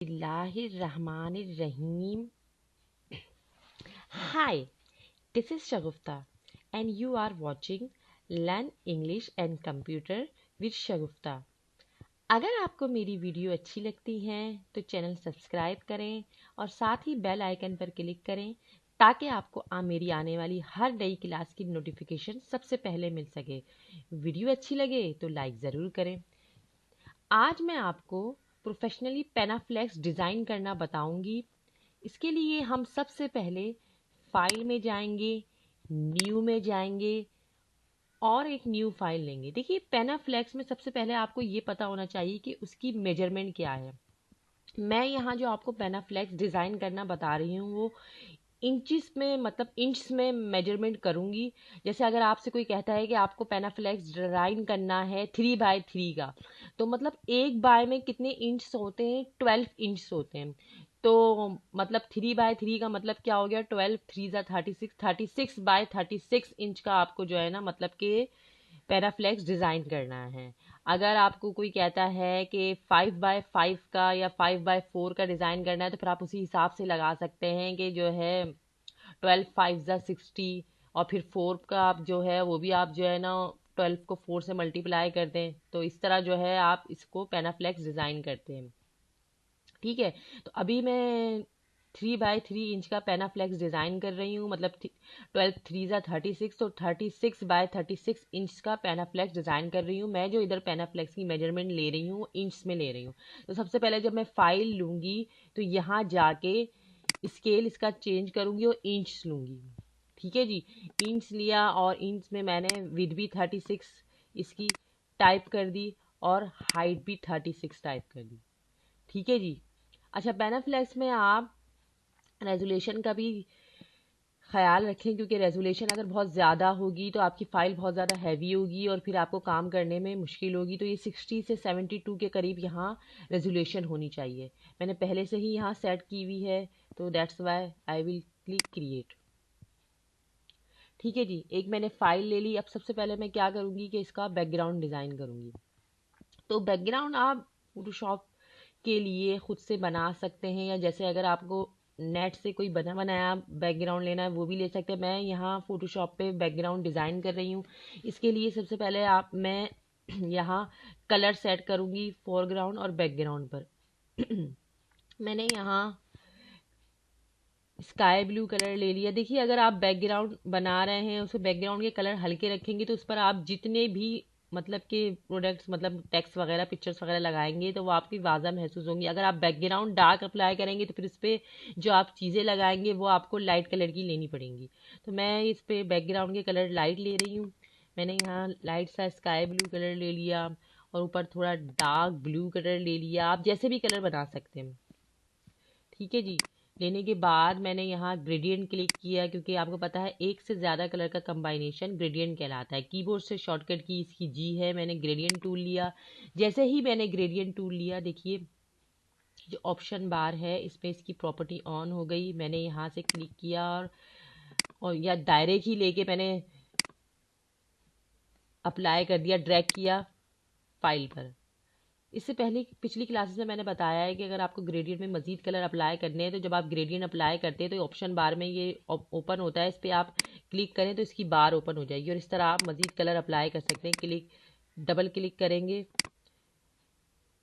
Bismillahirrahmanirrahim. Hi, this is Shagufta and you are watching Learn English and Computer with Shagufta. अगर आपको मेरी video अच्छी लगती है तो चैनल सब्सक्राइब करें और साथ ही बेल आइकन पर क्लिक करें ताकि आपको मेरी आने वाली हर नई क्लास की नोटिफिकेशन सबसे पहले मिल सके। वीडियो अच्छी लगे तो लाइक ज़रूर करें। आज मैं आपको प्रोफेशनली पेनाफ्लेक्स डिज़ाइन करना बताऊंगी। इसके लिए हम सबसे पहले फाइल में जाएंगे, न्यू में जाएंगे और एक न्यू फाइल लेंगे। देखिए, पेनाफ्लेक्स में सबसे पहले आपको ये पता होना चाहिए कि उसकी मेजरमेंट क्या है। मैं यहाँ जो आपको पेनाफ्लेक्स डिज़ाइन करना बता रही हूँ वो इंचिस में, मतलब इंच में मेजरमेंट करूँगी। जैसे अगर आपसे कोई कहता है कि आपको पेनाफ्लेक्स डिज़ाइन करना है 3x3 का, तो मतलब एक बाय में कितने इंच होते हैं? 12 इंच होते हैं। तो मतलब 3x3 का मतलब क्या हो गया? 12 3 ज़ा 36, 36x36 इंच का आपको जो है ना, मतलब कि पैराफ्लेक्स डिज़ाइन करना है। अगर आपको कोई कहता है कि 5x5 का या 5x4 का डिज़ाइन करना है तो फिर आप उसी हिसाब से लगा सकते हैं कि जो है 12 5 ज़ा 60, और फिर 4 का आप जो है वो भी आप जो है ना 12 को 4 से मल्टीप्लाई कर दें। तो इस तरह जो है आप इसको पैनाफ्लेक्स डिज़ाइन करते हैं। ठीक है, तो अभी मैं 3x3 इंच का पेनाफ्लेक्स डिज़ाइन कर रही हूँ, मतलब 12 3 ज़ा 36, तो 36x36 इंच का पेनाफ्लेक्स डिज़ाइन कर रही हूँ। मैं जो इधर पेनाफ्लेक्स की मेजरमेंट ले रही हूँ इंच में ले रही हूँ। तो सबसे पहले जब मैं फाइल लूँगी तो यहाँ जाके स्केल इसका चेंज करूँगी और इंच लूँगी। ठीक है जी, इंच लिया और इंच में मैंने विड्थ भी 36 इसकी टाइप कर दी और हाइट भी 36 टाइप कर दी। ठीक है जी। अच्छा, पेनाफ्लेक्स में आप रेजोल्यूशन का भी ख्याल रखें, क्योंकि रेजोल्यूशन अगर बहुत ज़्यादा होगी तो आपकी फ़ाइल बहुत ज़्यादा हैवी होगी और फिर आपको काम करने में मुश्किल होगी। तो ये 60 से 72 के करीब यहाँ रेजोल्यूशन होनी चाहिए। मैंने पहले से ही यहाँ सेट की हुई है, तो that's why I will click create. ठीक है जी, एक मैंने फ़ाइल ले ली। अब सबसे पहले मैं क्या करूँगी कि इसका बैकग्राउंड डिज़ाइन करूँगी। तो बैकग्राउंड आप फोटोशॉप के लिए खुद से बना सकते हैं, या जैसे अगर आपको नेट से कोई बना बनाया बैकग्राउंड लेना है वो भी ले सकते हैं। मैं यहाँ फोटोशॉप पे बैकग्राउंड डिज़ाइन कर रही हूँ। इसके लिए सबसे पहले मैं यहाँ कलर सेट करूँगी फोरग्राउंड और बैकग्राउंड पर। मैंने यहाँ स्काई ब्लू कलर ले लिया। देखिए, अगर आप बैकग्राउंड बना रहे हैं उसके बैकग्राउंड के कलर हल्के रखेंगे तो उस पर आप जितने भी मतलब के प्रोडक्ट्स, मतलब टेक्स्ट वगैरह, पिक्चर्स वगैरह लगाएंगे तो वो आपकी वाज़ा महसूस होंगी। अगर आप बैकग्राउंड डार्क अप्लाई करेंगे तो फिर इस पर जो आप चीज़ें लगाएंगे वो आपको लाइट कलर की लेनी पड़ेंगी। तो मैं इस पर बैकग्राउंड के कलर लाइट ले रही हूँ। मैंने यहाँ लाइट सा स्काई ब्लू कलर ले लिया और ऊपर थोड़ा डार्क ब्लू कलर ले लिया। आप जैसे भी कलर बना सकते हैं। ठीक है जी, लेने के बाद मैंने यहाँ ग्रेडियंट क्लिक किया, क्योंकि आपको पता है एक से ज़्यादा कलर का कंबाइनेशन ग्रेडियंट कहलाता है। कीबोर्ड से शॉर्टकट की इसकी जी है। मैंने ग्रेडियंट टूल लिया। जैसे ही मैंने ग्रेडियंट टूल लिया, देखिए जो ऑप्शन बार है इसमें इसकी प्रॉपर्टी ऑन हो गई। मैंने यहाँ से क्लिक किया और या डायरेक्ट ही लेके मैंने अप्लाई कर दिया, ड्रैग किया फाइल पर। इससे पहले पिछली क्लासेस में मैंने बताया है कि अगर आपको ग्रेडियंट में मज़ीद कलर अप्लाई करने हैं तो जब आप ग्रेडियंट अप्लाई करते हैं तो ऑप्शन बार में ये ओपन होता है। इस पर आप क्लिक करें तो इसकी बार ओपन हो जाएगी और इस तरह आप मज़ीद कलर अप्लाई कर सकते हैं। डबल क्लिक करेंगे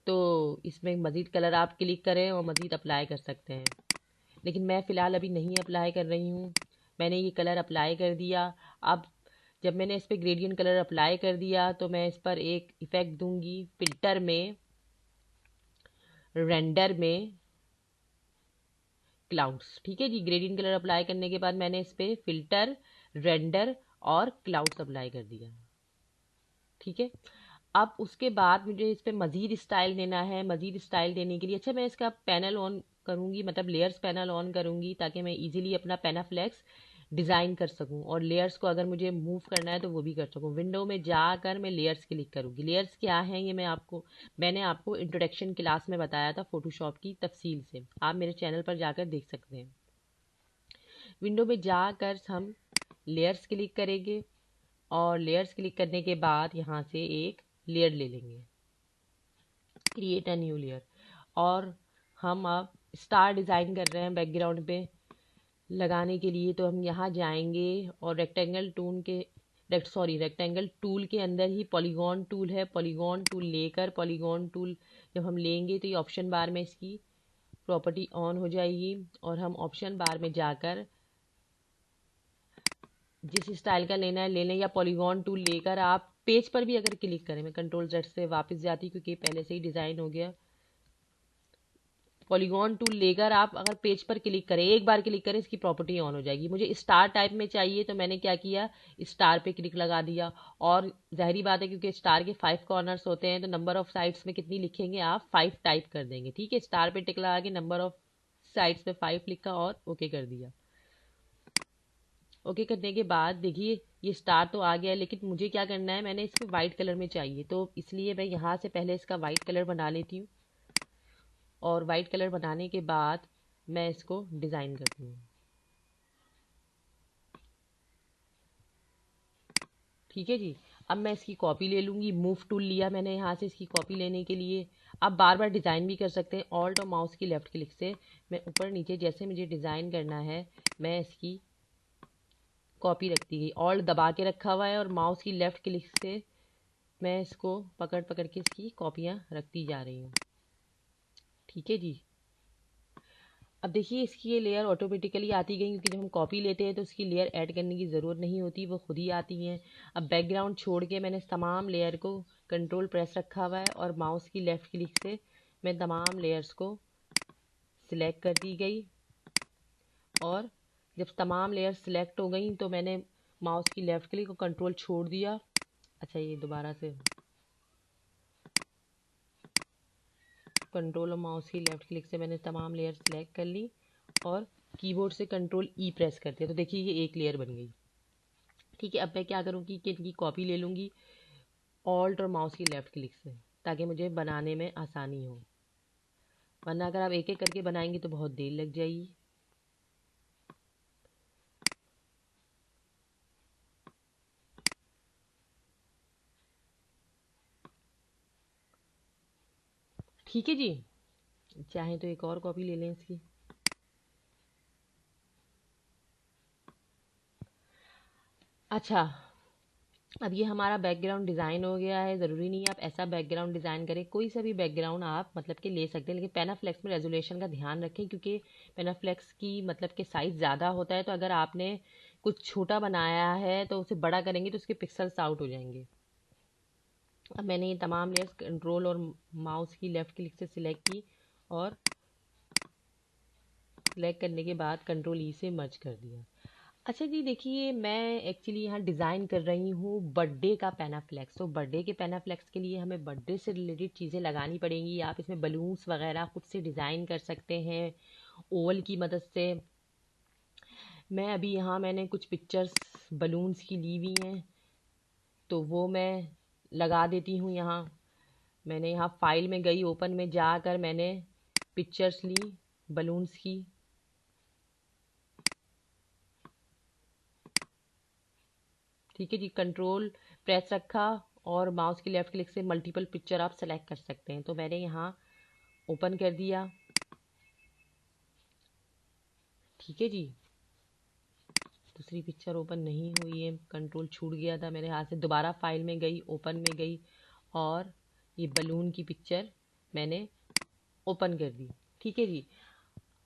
तो इसमें मज़ीद कलर आप क्लिक करें और मज़ीद अप्लाई कर सकते हैं। लेकिन मैं फ़िलहाल अभी नहीं अप्लाई कर रही हूँ। मैंने ये कलर अप्लाई कर दिया। अब जब मैंने इस पर ग्रेडियंट कलर अप्लाई कर दिया तो मैं इस पर एक इफ़ेक्ट दूंगी फ़िल्टर में, रेंडर में, क्लाउड्स। ठीक है जी, ग्रेडियंट कलर अप्लाई करने के बाद मैंने इस पर फिल्टर, रेंडर और क्लाउड्स अप्लाई कर दिया। ठीक है, अब उसके बाद मुझे इस पर मज़ीद स्टाइल देना है। मज़ीद स्टाइल देने के लिए अच्छा मैं इसका पैनल ऑन करूँगी, मतलब लेयर्स पैनल ऑन करूँगी ताकि मैं इजीली अपना पेनाफ्लेक्स डिज़ाइन कर सकूं, और लेयर्स को अगर मुझे मूव करना है तो वो भी कर सकूं। विंडो में जाकर मैं लेयर्स क्लिक करूँगी। लेयर्स क्या हैं ये मैंने आपको इंट्रोडक्शन क्लास में बताया था फोटोशॉप की तफसील से। आप मेरे चैनल पर जाकर देख सकते हैं। विंडो में जाकर हम लेयर्स क्लिक करेंगे और लेयर्स क्लिक करने के बाद यहाँ से एक लेयर ले लेंगे, क्रिएट अ न्यू लेयर, और हम अब स्टार डिज़ाइन कर रहे हैं बैकग्राउंड पे लगाने के लिए, तो हम यहाँ जाएंगे और रेक्टेंगल टूल के अंदर ही पॉलीगॉन टूल है, पॉलीगॉन टूल लेकर पॉलीगॉन टूल जब हम लेंगे तो ये ऑप्शन बार में इसकी प्रॉपर्टी ऑन हो जाएगी और हम ऑप्शन बार में जाकर जिस स्टाइल का लेना है ले लें, या पॉलीगॉन टूल लेकर आप पेज पर भी अगर क्लिक करें, मैं कंट्रोल जेड से वापस जाती क्योंकि पहले से ही डिज़ाइन हो गया। पॉलीगॉन टूल लेकर आप अगर पेज पर क्लिक करें, एक बार क्लिक करें, इसकी प्रॉपर्टी ऑन हो जाएगी। मुझे स्टार टाइप में चाहिए तो मैंने क्या किया, स्टार पे क्लिक लगा दिया। और जाहिर बात है क्योंकि स्टार के 5 कॉर्नर्स होते हैं तो नंबर ऑफ साइड्स में कितनी लिखेंगे आप, 5 टाइप कर देंगे। ठीक है, स्टार पे टिक लगा के नंबर ऑफ साइड्स पे 5 लिखा और ओके कर दिया। ओके करने के बाद देखिए ये स्टार तो आ गया है, लेकिन मुझे क्या करना है, मैंने इसको वाइट कलर में चाहिए, तो इसलिए मैं यहाँ से पहले इसका वाइट कलर बना लेती हूँ और वाइट कलर बनाने के बाद मैं इसको डिज़ाइन करती हूँ। ठीक है जी, अब मैं इसकी कॉपी ले लूँगी। मूव टूल लिया मैंने यहाँ से इसकी कॉपी लेने के लिए। अब बार बार डिज़ाइन भी कर सकते हैं, ऑल्ट और माउस की लेफ़्ट क्लिक से मैं ऊपर नीचे जैसे मुझे डिज़ाइन करना है मैं इसकी कॉपी रखती गई। ऑल्ट दबा के रखा हुआ है और माउस की लेफ़्ट क्लिक से मैं इसको पकड़ पकड़ के इसकी कॉपियाँ रखती जा रही हूँ। ठीक है जी, अब देखिए इसकी ये लेयर ऑटोमेटिकली आती गई क्योंकि जब हम कॉपी लेते हैं तो उसकी लेयर ऐड करने की ज़रूरत नहीं होती, वो खुद ही आती हैं। अब बैकग्राउंड छोड़ के मैंने तमाम लेयर को कंट्रोल प्रेस रखा हुआ है और माउस की लेफ़्ट क्लिक से मैं तमाम लेयर्स को सिलेक्ट कर दी गई। और जब तमाम लेयर सिलेक्ट हो गई तो मैंने माउस की लेफ़्ट क्लिक और कंट्रोल छोड़ दिया। अच्छा, ये दोबारा से कंट्रोल और माउस की लेफ़्ट क्लिक से मैंने तमाम लेयर सेलेक्ट कर ली और कीबोर्ड से कंट्रोल ई प्रेस कर दिया, तो देखिए ये एक लेयर बन गई। ठीक है, अब मैं क्या करूँगी कि इनकी कॉपी ले लूँगी ऑल्ट और माउस की लेफ़्ट क्लिक से, ताकि मुझे बनाने में आसानी हो, वरना अगर आप एक एक करके बनाएंगे तो बहुत देर लग जाएगी। ठीक है जी, चाहें तो एक और कॉपी ले लें इसकी। अच्छा, अब ये हमारा बैकग्राउंड डिज़ाइन हो गया है। ज़रूरी नहीं है आप ऐसा बैकग्राउंड डिज़ाइन करें, कोई सा भी बैकग्राउंड आप मतलब कि ले सकते हैं, लेकिन पेनाफ्लेक्स में रेजोल्यूशन का ध्यान रखें क्योंकि पेनाफ्लेक्स की मतलब के साइज़ ज़्यादा होता है, तो अगर आपने कुछ छोटा बनाया है तो उसे बड़ा करेंगे तो उसके पिक्सल्स आउट हो जाएंगे। अब मैंने ये तमाम लेयर्स कंट्रोल और माउस की लेफ़्ट क्लिक से सिलेक्ट की और सिलेक्ट करने के बाद कंट्रोल ई से मर्ज कर दिया। अच्छा जी, देखिए मैं एक्चुअली यहाँ डिज़ाइन कर रही हूँ बर्थडे का पेनाफ्लेक्स, तो बर्थडे के पेनाफ्लेक्स के लिए हमें बर्थडे से रिलेटेड चीज़ें लगानी पड़ेंगी। आप इसमें बलून्स वगैरह खुद से डिज़ाइन कर सकते हैं ओवल की मदद से। मैं अभी यहाँ मैंने कुछ पिक्चर्स बलून्स की ली हुई हैं तो वो मैं लगा देती हूँ यहाँ। मैंने यहाँ फाइल में गई, ओपन में जाकर मैंने पिक्चर्स ली बलून्स की। ठीक है जी, कंट्रोल प्रेस रखा और माउस की लेफ़्ट क्लिक से मल्टीपल पिक्चर आप सेलेक्ट कर सकते हैं, तो मैंने यहाँ ओपन कर दिया। ठीक है जी, दूसरी पिक्चर ओपन नहीं हुई है, कंट्रोल छूट गया था मेरे हाथ से। दोबारा फाइल में गई, ओपन में गई और ये बलून की पिक्चर मैंने ओपन कर दी। ठीक है जी,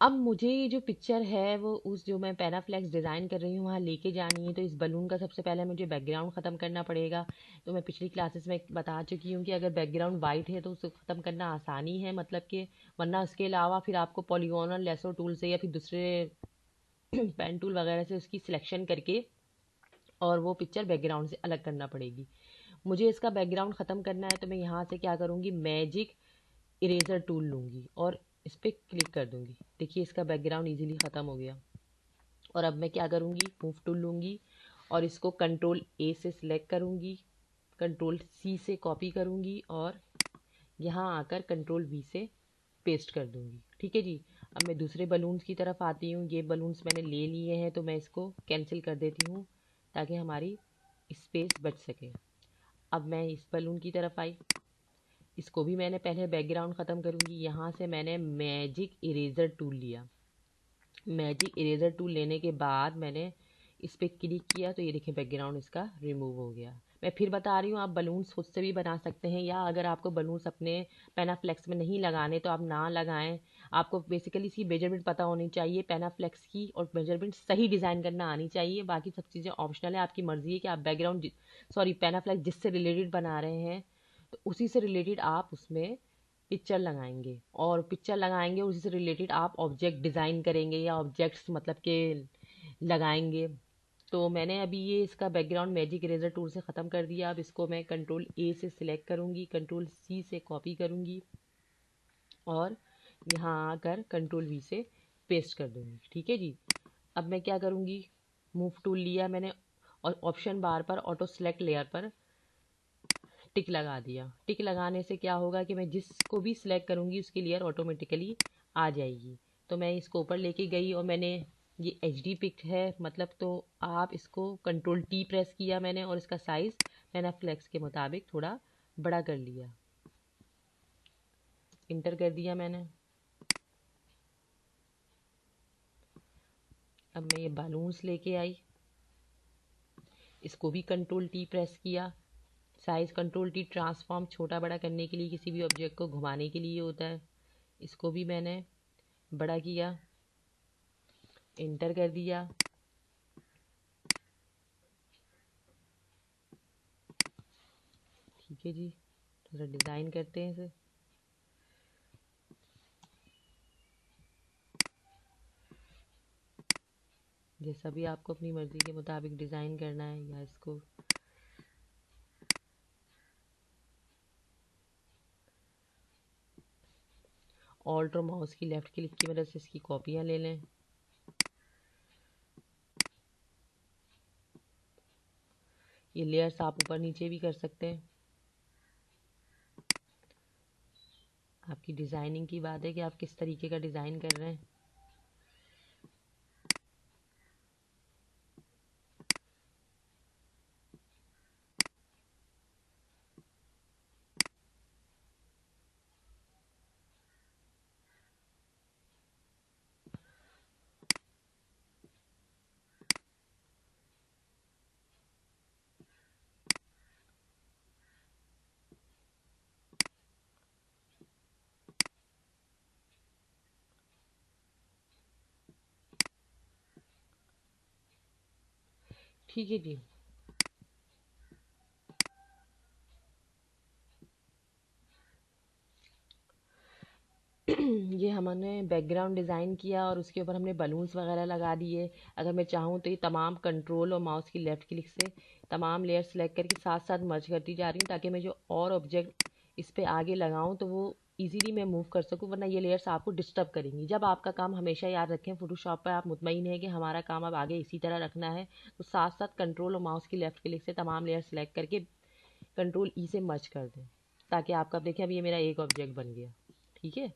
अब मुझे ये जो पिक्चर है वो उस जो मैं पेनाफ्लेक्स डिज़ाइन कर रही हूँ वहाँ लेके जानी है, तो इस बलून का सबसे पहले मुझे बैकग्राउंड ख़त्म करना पड़ेगा। तो मैं पिछली क्लासेस में बता चुकी हूँ कि अगर बैकग्राउंड वाइट है तो उसे ख़त्म करना आसानी है, मतलब कि वरना उसके अलावा फिर आपको पॉलीगॉनल लेसो टूल से या फिर दूसरे पेन टूल वगैरह से उसकी सिलेक्शन करके और वो पिक्चर बैकग्राउंड से अलग करना पड़ेगी। मुझे इसका बैकग्राउंड ख़त्म करना है तो मैं यहाँ से क्या करूँगी, मैजिक इरेज़र टूल लूँगी और इस पर क्लिक कर दूँगी। देखिए इसका बैकग्राउंड ईजिली ख़त्म हो गया। और अब मैं क्या करूँगी, मूव टूल लूँगी और इसको कंट्रोल ए से सिलेक्ट करूँगी, कंट्रोल सी से कॉपी करूँगी और यहाँ आकर कंट्रोल वी से पेस्ट कर दूँगी। ठीक है जी, अब मैं दूसरे बलून्स की तरफ आती हूँ। ये बलून्स मैंने ले लिए हैं तो मैं इसको कैंसिल कर देती हूँ ताकि हमारी स्पेस बच सके। अब मैं इस बलून की तरफ आई, इसको भी मैंने पहले बैकग्राउंड ख़त्म करूँगी। यहाँ से मैंने मैजिक इरेज़र टूल लिया। मैजिक इरेज़र टूल लेने के बाद मैंने इस पर क्लिक किया तो ये देखिए बैकग्राउंड इसका रिमूव हो गया। मैं फिर बता रही हूँ, आप बलून्स खुद से भी बना सकते हैं, या अगर आपको बलून्स अपने पेनाफ्लेक्स में नहीं लगाने तो आप ना लगाएं। आपको बेसिकली इसकी मेजरमेंट पता होनी चाहिए पेनाफ्लेक्स की, और मेजरमेंट सही डिज़ाइन करना आनी चाहिए। बाकी सब चीज़ें ऑप्शनल है, आपकी मर्ज़ी है कि आप बैकग्राउंड पेनाफ्लेक्स जिससे रिलेटेड बना रहे हैं तो उसी से रिलेटेड आप उसमें पिक्चर लगाएंगे, और पिक्चर लगाएंगे उसी से रिलेटेड आप ऑब्जेक्ट डिज़ाइन करेंगे या ऑब्जेक्ट्स मतलब के लगाएंगे। तो मैंने अभी ये इसका बैकग्राउंड मैजिक इरेजर टूल से ख़त्म कर दिया। अब इसको मैं कंट्रोल ए से सिलेक्ट करूँगी, कंट्रोल सी से कॉपी करूँगी और यहाँ आकर कंट्रोल वी से पेस्ट कर दूँगी। ठीक है जी। अब मैं क्या करूँगी, मूव टूल लिया मैंने और ऑप्शन बार पर ऑटो सेलेक्ट लेयर पर टिक लगा दिया। टिक लगाने से क्या होगा कि मैं जिसको भी सिलेक्ट करूँगी उसकी लेयर ऑटोमेटिकली आ जाएगी। तो मैं इसको ऊपर लेके गई और मैंने ये HD पिक है मतलब, तो आप इसको कंट्रोल T प्रेस किया मैंने और इसका साइज़ मैंने फ्लेक्स के मुताबिक थोड़ा बड़ा कर लिया। इंटर कर दिया मैंने। अब मैं ये बालून्स लेके आई, इसको भी कंट्रोल T प्रेस किया। साइज़ कंट्रोल T ट्रांसफॉर्म छोटा बड़ा करने के लिए, किसी भी ऑब्जेक्ट को घुमाने के लिए होता है। इसको भी मैंने बड़ा किया, इंटर कर दिया। ठीक है जी, थोड़ा डिज़ाइन करते हैं इसे। जैसा भी आपको अपनी मर्ज़ी के मुताबिक डिज़ाइन करना है, या इसको ऑल्ट और माउस की लेफ़्ट क्लिक की मदद से इसकी कॉपियाँ ले लें। ये लेयर्स आप ऊपर नीचे भी कर सकते हैं। आपकी डिज़ाइनिंग की बात है कि आप किस तरीके का डिज़ाइन कर रहे हैं। ठीक है जी। ये हमने बैकग्राउंड डिज़ाइन किया और उसके ऊपर हमने बलून्स वगैरह लगा दिए। अगर मैं चाहूँ तो ये तमाम कंट्रोल और माउस की लेफ़्ट क्लिक से तमाम लेयर सेलेक्ट करके साथ साथ मर्ज करती जा रही हूँ, ताकि मैं जो और ऑब्जेक्ट इस पे आगे लगाऊँ तो वो इजीली मैं मूव कर सकूँ, वरना ये लेयर्स आपको डिस्टर्ब करेंगी। जब आपका काम, हमेशा याद रखें, फोटोशॉप पर आप मुतमईन है कि हमारा काम अब आगे इसी तरह रखना है, तो साथ साथ कंट्रोल और माउस की लेफ़्ट क्लिक से तमाम लेयर सेलेक्ट करके कंट्रोल ई से मर्ज कर दें, ताकि आपका, अब देखें, अब ये मेरा एक ऑब्जेक्ट बन गया। ठीक है।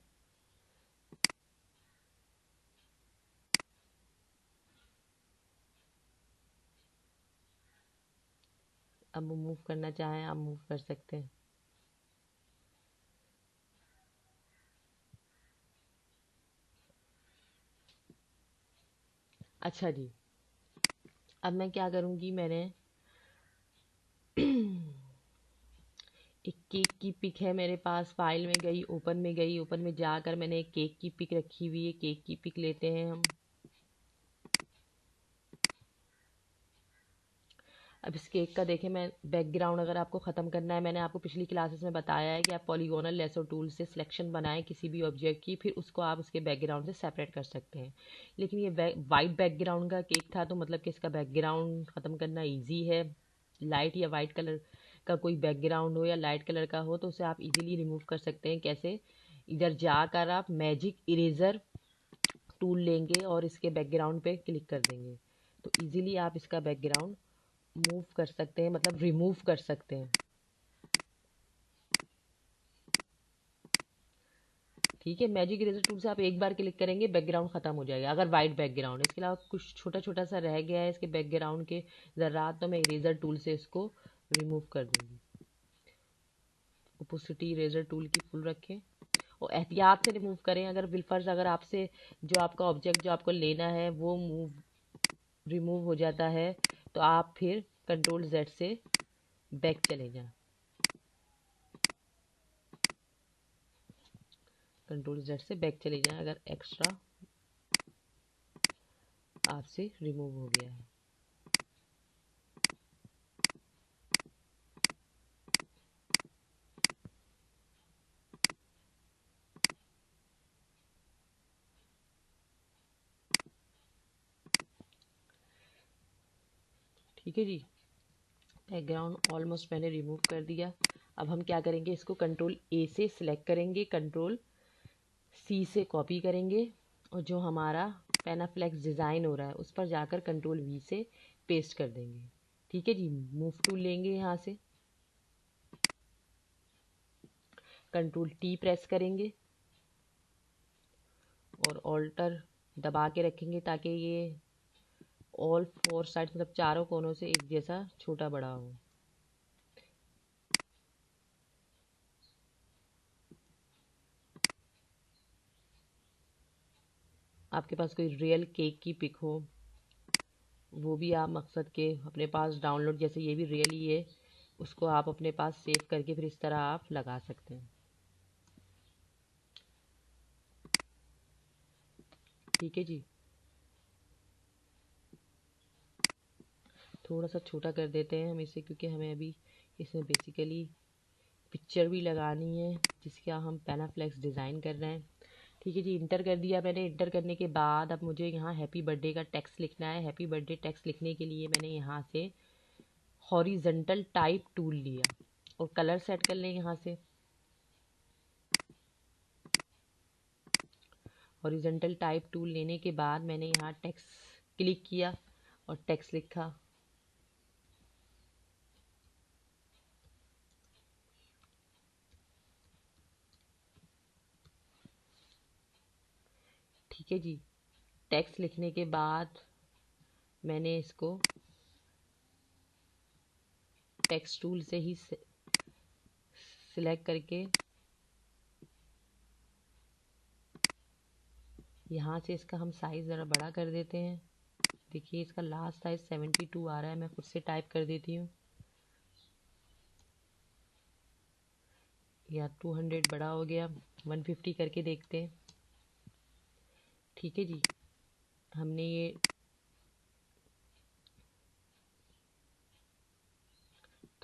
अब मूव करना चाहें आप मूव कर सकते हैं। अच्छा जी, अब मैं क्या करूँगी, मैंने एक केक की पिक है मेरे पास, फाइल में गई, ओपन में गई, ओपन में जाकर मैंने एक केक की पिक रखी हुई है। केक की पिक लेते हैं हम। अब इस केक का देखें, मैं बैकग्राउंड अगर आपको ख़त्म करना है, मैंने आपको पिछली क्लासेस में बताया है कि आप पॉलीगोनल लेसो टूल से सिलेक्शन बनाएं किसी भी ऑब्जेक्ट की, फिर उसको आप उसके बैकग्राउंड से सेपरेट कर सकते हैं। लेकिन ये वाइट बैकग्राउंड का केक था, तो मतलब कि इसका बैकग्राउंड ख़त्म करना ईजी है। लाइट या वाइट कलर का कोई बैकग्राउंड हो या लाइट कलर का हो तो उसे आप इजीली रिमूव कर सकते हैं। कैसे? इधर जाकर आप मैजिक इरेज़र टूल लेंगे और इसके बैकग्राउंड पे क्लिक कर देंगे, तो इजीली आप इसका बैकग्राउंड मूव कर सकते हैं, मतलब रिमूव कर सकते हैं। ठीक है, मैजिक इरेजर टूल से आप एक बार क्लिक करेंगे, बैकग्राउंड खत्म हो जाएगा अगर वाइट बैकग्राउंड है। इसके अलावा कुछ छोटा छोटा सा रह गया है इसके बैकग्राउंड के ज़रात, तो मैं इरेजर टूल से इसको रिमूव कर दूंगी। ओपोसिटी इरेजर टूल की फुल रखें और एहतियात से रिमूव करें। अगर बिलफर्ज अगर आपसे जो आपका ऑब्जेक्ट जो आपको लेना है वो रिमूव हो जाता है तो आप फिर कंट्रोल Z से बैक चले जाएं। कंट्रोल Z से बैक चले जाएं अगर एक्स्ट्रा आपसे रिमूव हो गया है। ठीक है जी, बैकग्राउंड ऑलमोस्ट मैंने रिमूव कर दिया। अब हम क्या करेंगे, इसको कंट्रोल A से सिलेक्ट करेंगे, कंट्रोल C से कॉपी करेंगे और जो हमारा पेनाफ्लेक्स डिज़ाइन हो रहा है उस पर जाकर कंट्रोल V से पेस्ट कर देंगे। ठीक है जी, मूव टूल लेंगे, यहाँ से कंट्रोल T प्रेस करेंगे और ऑल्टर दबा के रखेंगे ताकि ये ऑल फोर साइड मतलब चारों कोनों से एक जैसा छोटा बड़ा हो। आपके पास कोई रियल केक की पिक हो वो भी आप मकसद के अपने पास डाउनलोड, जैसे ये भी रियल ही है, उसको आप अपने पास सेव करके फिर इस तरह आप लगा सकते हैं। ठीक है जी, थोड़ा सा छोटा कर देते हैं हम इसे क्योंकि हमें अभी इसमें बेसिकली पिक्चर भी लगानी है जिसका हम पेनाफ्लेक्स डिज़ाइन कर रहे हैं। ठीक है जी, इंटर कर दिया मैंने। इंटर करने के बाद अब मुझे यहाँ हैप्पी बर्थडे का टेक्स्ट लिखना है। हैप्पी बर्थडे टेक्स्ट लिखने के लिए मैंने यहाँ से हॉरिजेंटल टाइप टूल लिया और कलर सेट कर लें। यहाँ से हॉरिजेंटल टाइप टूल लेने के बाद मैंने यहाँ टेक्स्ट क्लिक किया और टेक्स्ट लिखा। ठीक है जी, टेक्स्ट लिखने के बाद मैंने इसको टेक्स्ट टूल से ही सिलेक्ट करके यहाँ से इसका हम साइज़ ज़रा बड़ा कर देते हैं। देखिए इसका लास्ट साइज़ 72 आ रहा है। मैं खुद से टाइप कर देती हूँ, या 200 बड़ा हो गया, 150 करके देखते हैं। ठीक है जी, हमने ये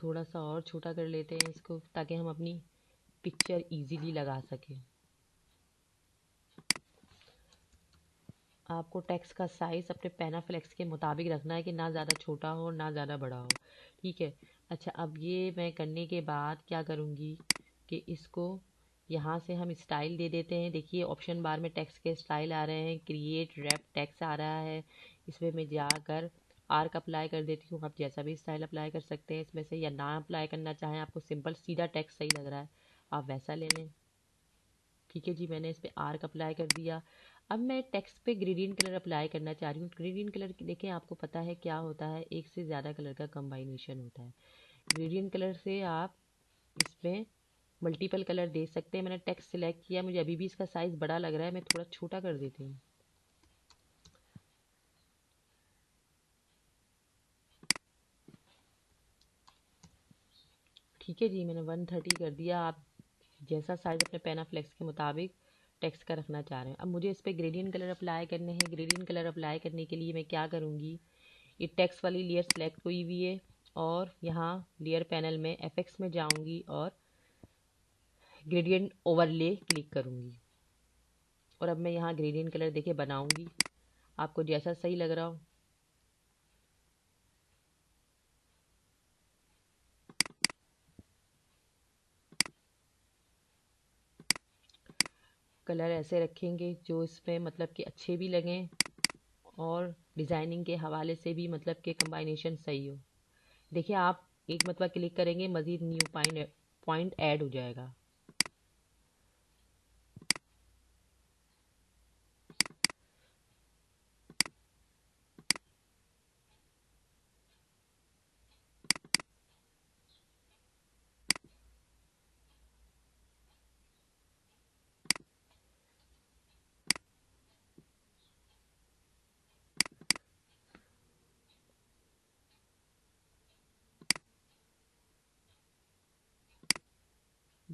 थोड़ा सा और छोटा कर लेते हैं इसको ताकि हम अपनी पिक्चर इजीली लगा सकें। आपको टेक्स्ट का साइज़ अपने पेनाफ्लेक्स के मुताबिक रखना है कि ना ज़्यादा छोटा हो ना ज़्यादा बड़ा हो। ठीक है, अच्छा अब ये मैं करने के बाद क्या करूँगी कि इसको यहाँ से हम स्टाइल दे देते हैं। देखिए ऑप्शन बार में टेक्स्ट के स्टाइल आ रहे हैं, क्रिएट रैप टेक्स्ट आ रहा है। इसमें मैं जाकर आर्क अप्लाई कर देती हूँ। आप जैसा भी स्टाइल अप्लाई कर सकते हैं इसमें से, या ना अप्लाई करना चाहें, आपको सिंपल सीधा टेक्स्ट सही लग रहा है आप वैसा ले लें। ठीक है जी, मैंने इस पर आर्क अप्लाई कर दिया। अब मैं टेक्स्ट पे ग्रेडियंट कलर अप्लाई करना चाह रही हूँ। ग्रेडियंट कलर देखें, आपको पता है क्या होता है, एक से ज़्यादा कलर का कंबाइनेशन होता है। ग्रेडियंट कलर से आप इसमें मल्टीपल कलर दे सकते हैं। मैंने टेक्स्ट सिलेक्ट किया, मुझे अभी भी इसका साइज़ बड़ा लग रहा है, मैं थोड़ा छोटा कर देती हूँ। ठीक है जी, मैंने 130 कर दिया। आप जैसा साइज़ अपने पेनाफ्लेक्स के मुताबिक टेक्स्ट का रखना चाह रहे हैं। अब मुझे इस पर ग्रेडियंट कलर अप्लाई करने हैं। ग्रेडियंट कलर अप्लाई करने के लिए मैं क्या करूँगी, ये टेक्स्ट वाली लेयर सेलेक्ट हुई हुई है और यहाँ लेयर पैनल में एफेक्ट्स में जाऊँगी और ग्रेडियंट ओवरले क्लिक करूँगी और अब मैं यहाँ ग्रेडियंट कलर देके बनाऊँगी आपको जैसा सही लग रहा हो। कलर ऐसे रखेंगे जो इसमें मतलब कि अच्छे भी लगें और डिज़ाइनिंग के हवाले से भी मतलब कि कंबाइनेशन सही हो। देखिए आप एक मतलब क्लिक करेंगे मज़ीद न्यू पॉइंट ऐड हो जाएगा।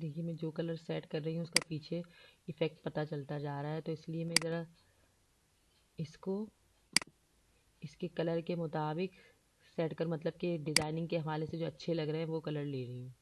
देखिए मैं जो कलर सेट कर रही हूँ उसका पीछे इफ़ेक्ट पता चलता जा रहा है, तो इसलिए मैं ज़रा इसको इसके कलर के मुताबिक सेट कर, मतलब कि डिज़ाइनिंग के हवाले से जो अच्छे लग रहे हैं वो कलर ले रही हूँ।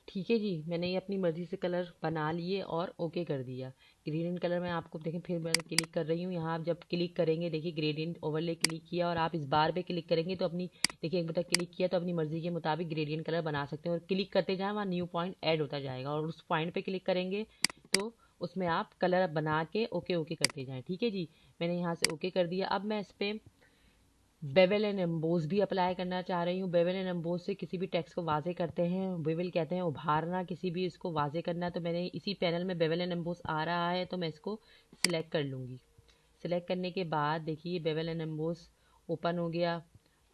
ठीक है जी, मैंने ये अपनी मर्ज़ी से कलर बना लिए और ओके कर दिया। ग्रेडिएंट कलर मैं आपको देखें फिर मैं क्लिक कर रही हूँ। यहाँ आप जब क्लिक करेंगे, देखिए ग्रेडिएंट ओवरले क्लिक किया और आप इस बार पे क्लिक करेंगे तो अपनी, देखिए एक बार क्लिक किया तो अपनी मर्ज़ी के मुताबिक ग्रेडिएंट कलर बना सकते हैं, और क्लिक करते जाएँ वहाँ न्यू पॉइंट ऐड होता जाएगा, और उस पॉइंट पे क्लिक करेंगे तो उसमें आप कलर बना के ओके ओके करते जाएँ। ठीक है जी, मैंने यहाँ से ओके कर दिया। अब मैं इस पर बेवल एंड एम्बोस भी अप्लाई करना चाह रही हूँ। बेवल एंड एम्बोस से किसी भी टेक्स्ट को वाजे करते हैं, बेवल कहते हैं उभारना, किसी भी इसको वाजे करना। तो मैंने इसी पैनल में बेवल एंड एम्बोस आ रहा है, तो मैं इसको सिलेक्ट कर लूँगी। सिलेक्ट करने के बाद देखिए बेवल एंड एम्बोस ओपन हो गया।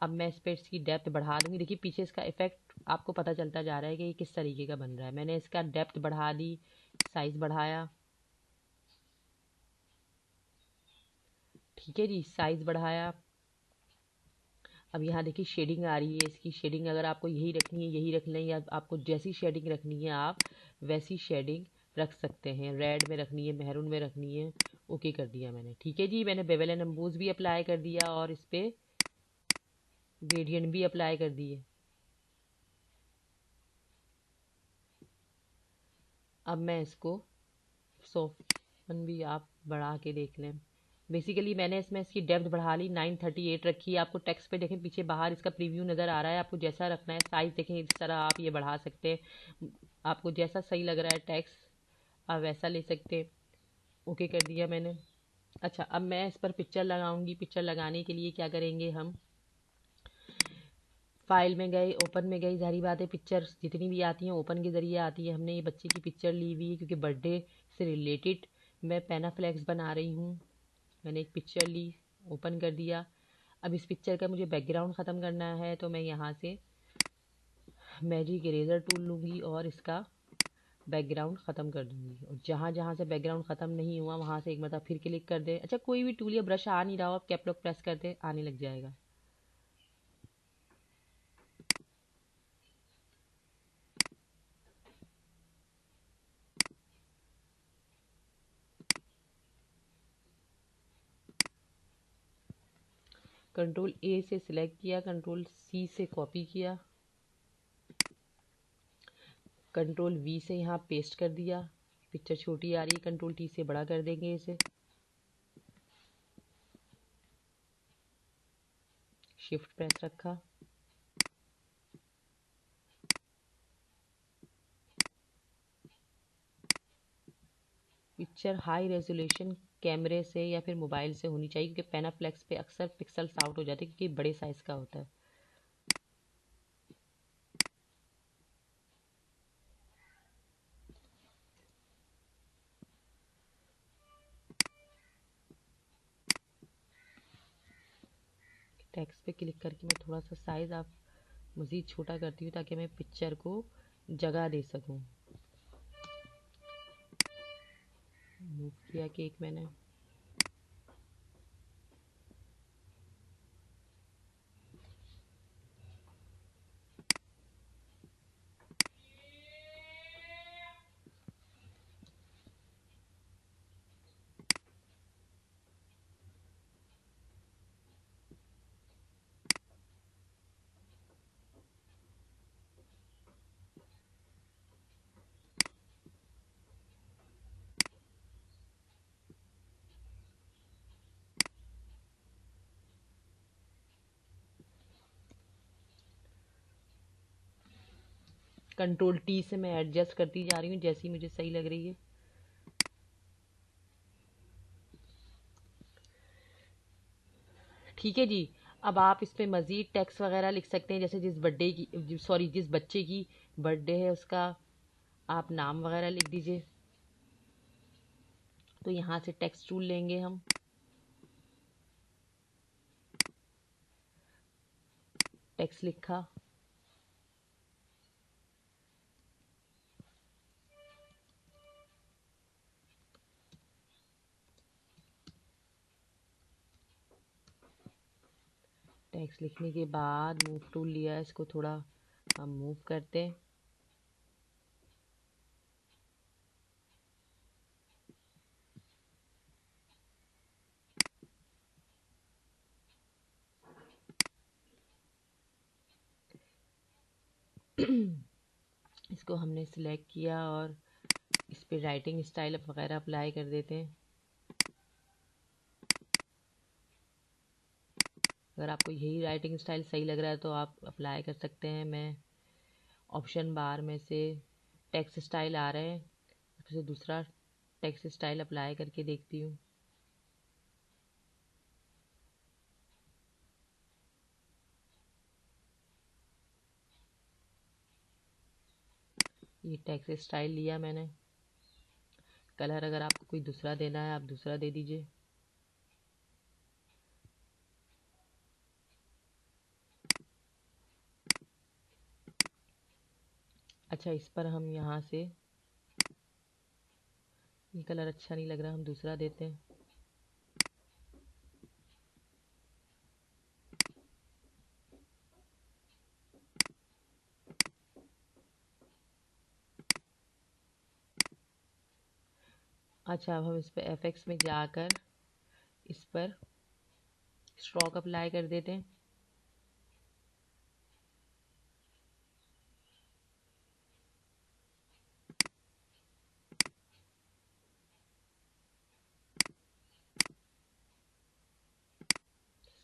अब मैं इस पर इसकी डेप्थ बढ़ा दूँगी। देखिए पीछे इसका इफेक्ट आपको पता चलता जा रहा है कि ये किस तरीके का बन रहा है। मैंने इसका डेप्थ बढ़ा दी, साइज़ बढ़ाया। ठीक है जी, साइज़ बढ़ाया। अब यहाँ देखिए शेडिंग आ रही है, इसकी शेडिंग अगर आपको यही रखनी है यही रख लें, या आपको जैसी शेडिंग रखनी है आप वैसी शेडिंग रख सकते हैं। रेड में रखनी है, मैरून में रखनी है, ओके कर दिया मैंने। ठीक है जी, मैंने बेवल एंड एम्बोस भी अप्लाई कर दिया और इस पर ग्रेडियंट भी अप्लाई कर दिए। अब मैं इसको सॉफ्टन भी आप बढ़ा के देख लें। बेसिकली मैंने इसमें इसकी डेप्थ बढ़ा ली, 938 रखी है। आपको टेक्स्ट पे देखें पीछे बाहर इसका प्रीव्यू नज़र आ रहा है, आपको जैसा रखना है साइज़ देखें, इस तरह आप ये बढ़ा सकते हैं। आपको जैसा सही लग रहा है टेक्स्ट आप वैसा ले सकते हैं। ओके कर दिया मैंने। अच्छा, अब मैं इस पर पिक्चर लगाऊंगी। पिक्चर लगाने के लिए क्या करेंगे, हम फाइल में गए, ओपन में गई, जारी बात है पिक्चर जितनी भी आती हैं ओपन के ज़रिए आती है। हमने ये बच्चे की पिक्चर ली हुई है क्योंकि बर्थडे से रिलेटेड मैं पेनाफ्लेक्स बना रही हूँ। मैंने एक पिक्चर ली, ओपन कर दिया। अब इस पिक्चर का मुझे बैकग्राउंड ख़त्म करना है, तो मैं यहाँ से मैजिक इरेज़र टूल लूँगी और इसका बैकग्राउंड ख़त्म कर दूँगी। और जहाँ जहाँ से बैकग्राउंड ख़त्म नहीं हुआ वहाँ से एक मतलब फिर क्लिक कर दें। अच्छा, कोई भी टूल या ब्रश आ नहीं रहा हो, आप कैप लॉक प्रेस कर दें, आने लग जाएगा। कंट्रोल ए से सिलेक्ट किया, कंट्रोल सी से कॉपी किया, कंट्रोल वी से यहाँ पेस्ट कर दिया। पिक्चर छोटी आ रही है, कंट्रोल टी से बड़ा कर देंगे इसे। शिफ्ट प्रेस रखा। पिक्चर हाई रेजोल्यूशन कैमरे से या फिर मोबाइल से होनी चाहिए, क्योंकि पेनाफ्लेक्स पे अक्सर पिक्सल्स आउट हो जाते हैं क्योंकि बड़े साइज़ का होता है। टेक्स्ट पे क्लिक करके मैं थोड़ा सा साइज़ आप मज़ीद छोटा करती हूँ ताकि मैं पिक्चर को जगह दे सकूँ। मूव किया केक मैंने। कंट्रोल टी से मैं एडजस्ट करती जा रही हूँ जैसी मुझे सही लग रही है। ठीक है जी। अब आप इस पे मज़ीद टेक्स्ट वगैरह लिख सकते हैं, जैसे जिस बच्चे की बर्थडे है उसका आप नाम वगैरह लिख दीजिए। तो यहाँ से टेक्स्ट टूल लेंगे हम। टेक्स्ट लिखा। टेक्स्ट लिखने के बाद मूव टूल लिया, इसको थोड़ा हम मूव करते हैं। इसको हमने सिलेक्ट किया और इस पे राइटिंग स्टाइल वगैरह अप्लाई कर देते हैं। अगर आपको यही राइटिंग स्टाइल सही लग रहा है तो आप अप्लाई कर सकते हैं। मैं ऑप्शन बार में से टेक्स्ट स्टाइल आ रहे हैं, उससे दूसरा टेक्स्ट स्टाइल अप्लाई करके देखती हूँ। ये टेक्स्ट स्टाइल लिया मैंने। कलर अगर आपको कोई दूसरा देना है आप दूसरा दे दीजिए। अच्छा, इस पर हम यहाँ से ये कलर अच्छा नहीं लग रहा, हम दूसरा देते हैं। अच्छा, अब हम इस पर एफएक्स में जाकर इस पर स्ट्रोक अप्लाई कर देते हैं।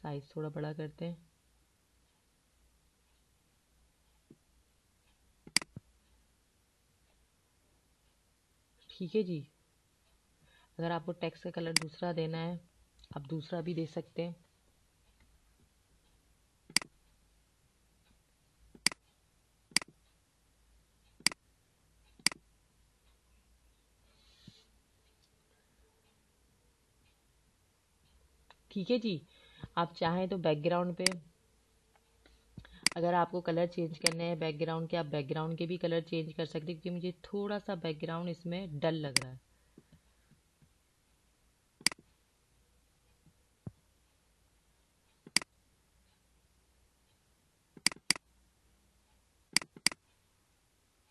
साइज थोड़ा बड़ा करते हैं। ठीक है जी। अगर आपको टेक्स्ट का कलर दूसरा देना है आप दूसरा भी दे सकते हैं। ठीक है जी। आप चाहें तो बैकग्राउंड पे अगर आपको कलर चेंज करने हैं बैकग्राउंड के, आप बैकग्राउंड के भी कलर चेंज कर सकते हैं, क्योंकि मुझे थोड़ा सा बैकग्राउंड इसमें डल लग रहा है।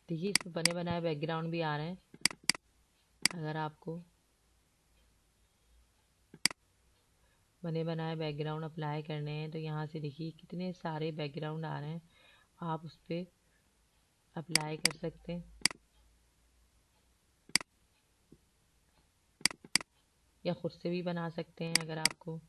देखिए इसमें बने बनाए बैकग्राउंड भी आ रहे हैं। अगर आपको बने बनाए बैकग्राउंड अप्लाई करने हैं तो यहाँ से देखिए कितने सारे बैकग्राउंड आ रहे हैं, आप उस पर अप्लाई कर सकते हैं या खुद से भी बना सकते हैं अगर आपको।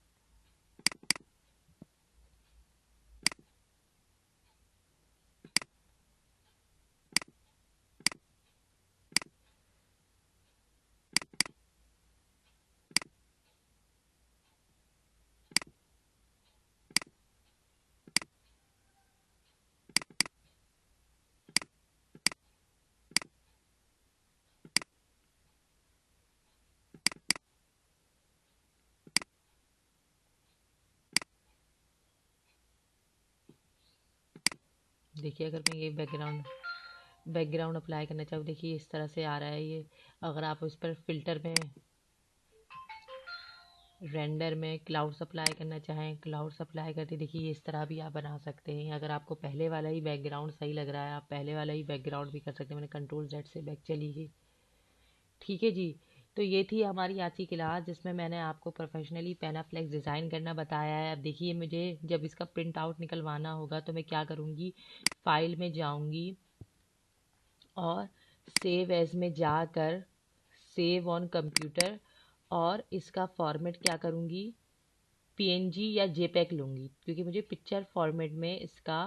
देखिए अगर मैं ये बैकग्राउंड अप्लाई करना चाहूँ, देखिए इस तरह से आ रहा है ये। अगर आप उस पर फिल्टर में रेंडर में क्लाउड्स अप्लाई करना चाहें क्लाउड्स अप्लाई करके देखिए इस तरह भी आप बना सकते हैं। अगर आपको पहले वाला ही बैकग्राउंड सही लग रहा है आप पहले वाला ही बैकग्राउंड भी कर सकते हैं। मैंने कंट्रोल जेड से बैक चली गई। ठीक है जी। तो ये थी हमारी आज की क्लास जिसमें मैंने आपको प्रोफेशनली पेनाफ्लेक्स डिज़ाइन करना बताया है। अब देखिए मुझे जब इसका प्रिंट आउट निकलवाना होगा तो मैं क्या करूँगी, फाइल में जाऊँगी और सेव एज में जाकर सेव ऑन कंप्यूटर और इसका फॉर्मेट क्या करूँगी, पीएनजी या जेपैग लूँगी, क्योंकि मुझे पिक्चर फॉर्मेट में इसका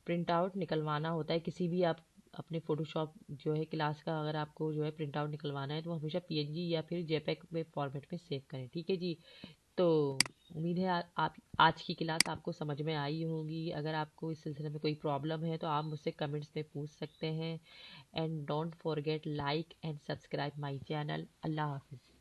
प्रिंट आउट निकलवाना होता है। किसी भी आप अपने फ़ोटोशॉप जो है क्लास का अगर आपको जो है प्रिंट आउट निकलवाना है तो हमेशा पीएनजी या फिर जेपीईजी में फॉर्मेट में सेव करें, ठीक है जी। तो उम्मीद है आप आज की क्लास आपको समझ में आई होगी। अगर आपको इस सिलसिले में कोई प्रॉब्लम है तो आप मुझसे कमेंट्स में पूछ सकते हैं। And don't forget like and subscribe my channel. अल्लाह हाफिज़।